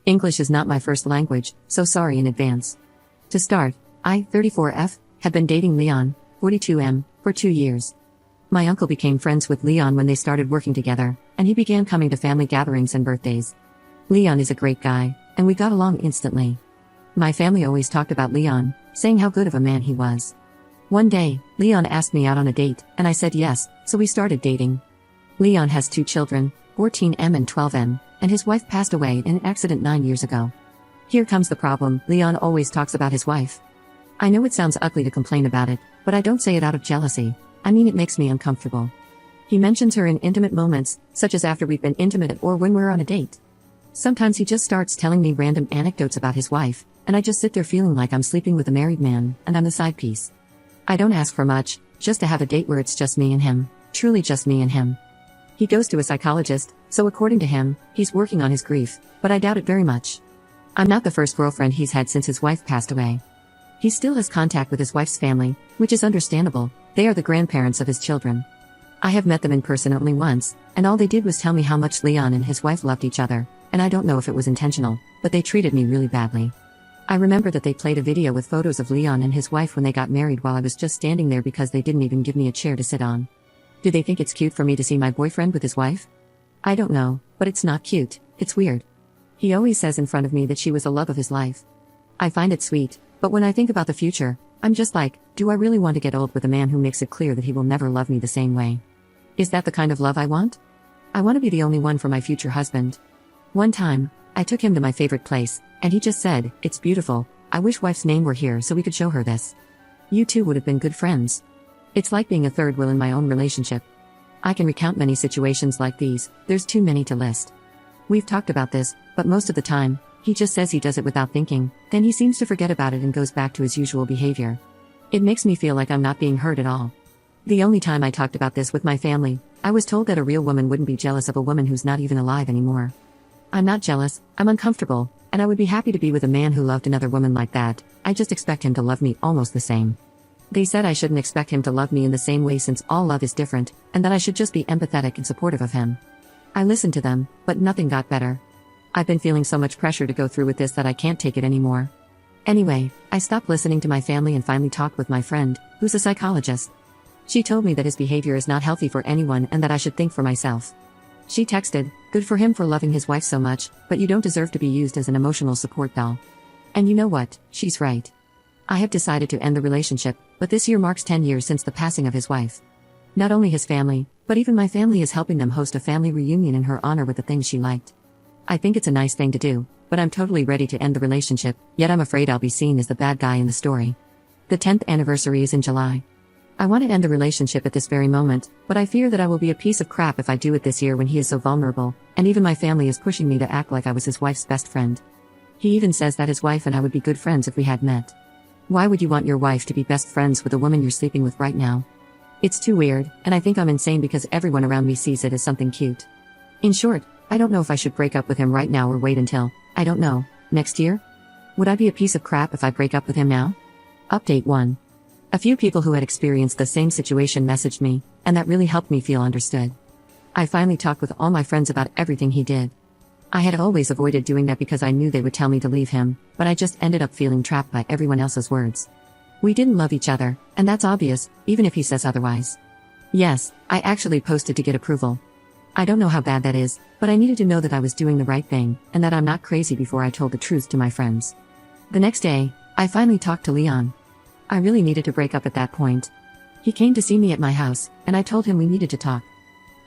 English is not my first language, so sorry in advance. To start, I, 34F, have been dating Leon, 42M, for 2 years. My uncle became friends with Leon when they started working together, and he began coming to family gatherings and birthdays. Leon is a great guy, and we got along instantly. My family always talked about Leon, saying how good of a man he was. One day, Leon asked me out on a date, and I said yes, so we started dating. Leon has 2 children, 14M and 12M, and his wife passed away in an accident 9 years ago. Here comes the problem: Leon always talks about his wife. I know it sounds ugly to complain about it, but I don't say it out of jealousy. I mean, it makes me uncomfortable. He mentions her in intimate moments, such as after we've been intimate or when we're on a date. Sometimes he just starts telling me random anecdotes about his wife, and I just sit there feeling like I'm sleeping with a married man, and I'm the side piece. I don't ask for much, just to have a date where it's just me and him, truly just me and him. He goes to a psychologist, so according to him, he's working on his grief, but I doubt it very much. I'm not the first girlfriend he's had since his wife passed away. He still has contact with his wife's family, which is understandable. They are the grandparents of his children. I have met them in person only once, and all they did was tell me how much Leon and his wife loved each other, and I don't know if it was intentional, but they treated me really badly. I remember that they played a video with photos of Leon and his wife when they got married while I was just standing there because they didn't even give me a chair to sit on. Do they think it's cute for me to see my boyfriend with his wife? I don't know, but it's not cute, it's weird. He always says in front of me that she was the love of his life. I find it sweet, but when I think about the future, I'm just like, do I really want to get old with a man who makes it clear that he will never love me the same way? Is that the kind of love I want? I want to be the only one for my future husband. One time, I took him to my favorite place, and he just said, "It's beautiful, I wish wife's name were here so we could show her this." You two would have been good friends. It's like being a third wheel in my own relationship. I can recount many situations like these, there's too many to list. We've talked about this, but most of the time, he just says he does it without thinking, then he seems to forget about it and goes back to his usual behavior. It makes me feel like I'm not being heard at all. The only time I talked about this with my family, I was told that a real woman wouldn't be jealous of a woman who's not even alive anymore. I'm not jealous, I'm uncomfortable, and I would be happy to be with a man who loved another woman like that. I just expect him to love me almost the same. They said I shouldn't expect him to love me in the same way since all love is different, and that I should just be empathetic and supportive of him. I listened to them, but nothing got better. I've been feeling so much pressure to go through with this that I can't take it anymore. Anyway, I stopped listening to my family and finally talked with my friend, who's a psychologist. She told me that his behavior is not healthy for anyone and that I should think for myself. She texted, "Good for him for loving his wife so much, but you don't deserve to be used as an emotional support doll." And you know what, she's right. I have decided to end the relationship, but this year marks 10 years since the passing of his wife. Not only his family, but even my family is helping them host a family reunion in her honor with the things she liked. I think it's a nice thing to do, but I'm totally ready to end the relationship, yet I'm afraid I'll be seen as the bad guy in the story. The 10th anniversary is in July. I want to end the relationship at this very moment, but I fear that I will be a piece of crap if I do it this year when he is so vulnerable, and even my family is pushing me to act like I was his wife's best friend. He even says that his wife and I would be good friends if we had met. Why would you want your wife to be best friends with the woman you're sleeping with right now? It's too weird, and I think I'm insane because everyone around me sees it as something cute. In short, I don't know if I should break up with him right now or wait until, I don't know, next year? Would I be a piece of crap if I break up with him now? Update 1. A few people who had experienced the same situation messaged me, and that really helped me feel understood. I finally talked with all my friends about everything he did. I had always avoided doing that because I knew they would tell me to leave him, but I just ended up feeling trapped by everyone else's words. We didn't love each other, and that's obvious, even if he says otherwise. Yes, I actually posted to get approval. I don't know how bad that is, but I needed to know that I was doing the right thing, and that I'm not crazy before I told the truth to my friends. The next day, I finally talked to Leon. I really needed to break up at that point. He came to see me at my house, and I told him we needed to talk.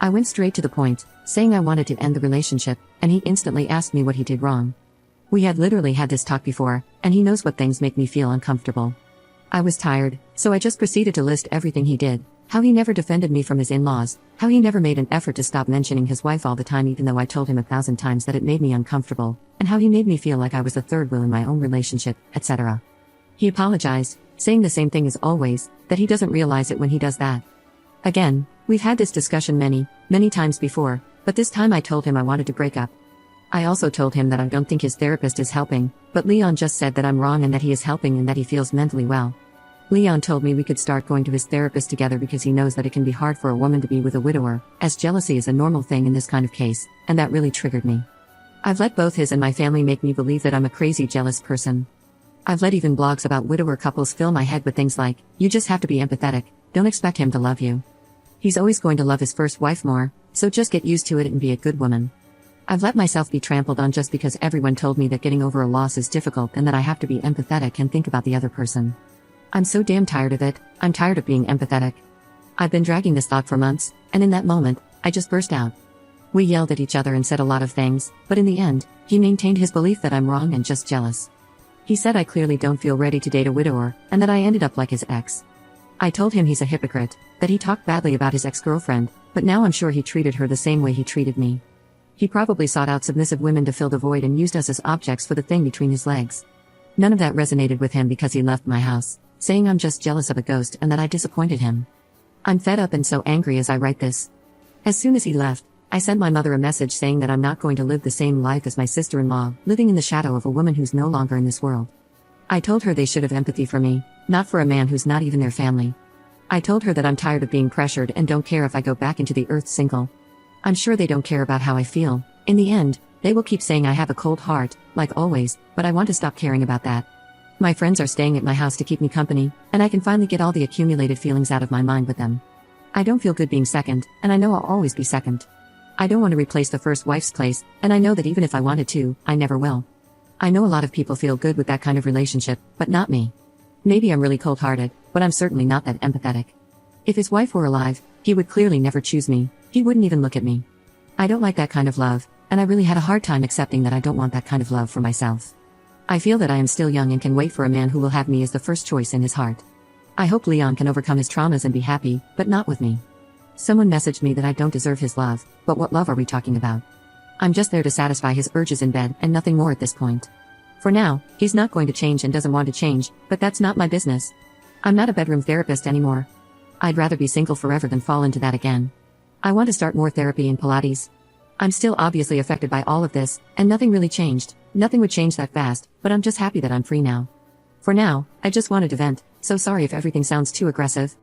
I went straight to the point, saying I wanted to end the relationship, and he instantly asked me what he did wrong. We had literally had this talk before, and he knows what things make me feel uncomfortable. I was tired, so I just proceeded to list everything he did. How he never defended me from his in-laws, how he never made an effort to stop mentioning his wife all the time even though I told him 1,000 times that it made me uncomfortable, and how he made me feel like I was the third wheel in my own relationship, etc. He apologized, saying the same thing as always, that he doesn't realize it when he does that. Again, we've had this discussion many times before, but this time I told him I wanted to break up. I also told him that I don't think his therapist is helping, but Leon just said that I'm wrong and that he is helping and that he feels mentally well. Leon told me we could start going to his therapist together because he knows that it can be hard for a woman to be with a widower, as jealousy is a normal thing in this kind of case, and that really triggered me. I've let both his and my family make me believe that I'm a crazy, jealous person. I've let even blogs about widower couples fill my head with things like, you just have to be empathetic, don't expect him to love you. He's always going to love his first wife more, so just get used to it and be a good woman. I've let myself be trampled on just because everyone told me that getting over a loss is difficult and that I have to be empathetic and think about the other person. I'm so damn tired of it, I'm tired of being empathetic. I've been dragging this thought for months, and in that moment, I just burst out. We yelled at each other and said a lot of things, but in the end, he maintained his belief that I'm wrong and just jealous. He said I clearly don't feel ready to date a widower, and that I ended up like his ex. I told him he's a hypocrite, that he talked badly about his ex-girlfriend, but now I'm sure he treated her the same way he treated me. He probably sought out submissive women to fill the void and used us as objects for the thing between his legs. None of that resonated with him because he left my house, saying I'm just jealous of a ghost and that I disappointed him. I'm fed up and so angry as I write this. As soon as he left, I sent my mother a message saying that I'm not going to live the same life as my sister-in-law, living in the shadow of a woman who's no longer in this world. I told her they should have empathy for me, not for a man who's not even their family. I told her that I'm tired of being pressured and don't care if I go back into the earth single. I'm sure they don't care about how I feel. In the end, they will keep saying I have a cold heart, like always, but I want to stop caring about that. My friends are staying at my house to keep me company, and I can finally get all the accumulated feelings out of my mind with them. I don't feel good being second, and I know I'll always be second. I don't want to replace the first wife's place, and I know that even if I wanted to, I never will. I know a lot of people feel good with that kind of relationship, but not me. Maybe I'm really cold-hearted, but I'm certainly not that empathetic. If his wife were alive, he would clearly never choose me, he wouldn't even look at me. I don't like that kind of love, and I really had a hard time accepting that I don't want that kind of love for myself. I feel that I am still young and can wait for a man who will have me as the first choice in his heart. I hope Leon can overcome his traumas and be happy, but not with me. Someone messaged me that I don't deserve his love, but what love are we talking about? I'm just there to satisfy his urges in bed and nothing more at this point. For now, he's not going to change and doesn't want to change, but that's not my business. I'm not a bedroom therapist anymore. I'd rather be single forever than fall into that again. I want to start more therapy and Pilates. I'm still obviously affected by all of this, and nothing really changed. Nothing would change that fast, but I'm just happy that I'm free now. For now, I just wanted to vent, so sorry if everything sounds too aggressive.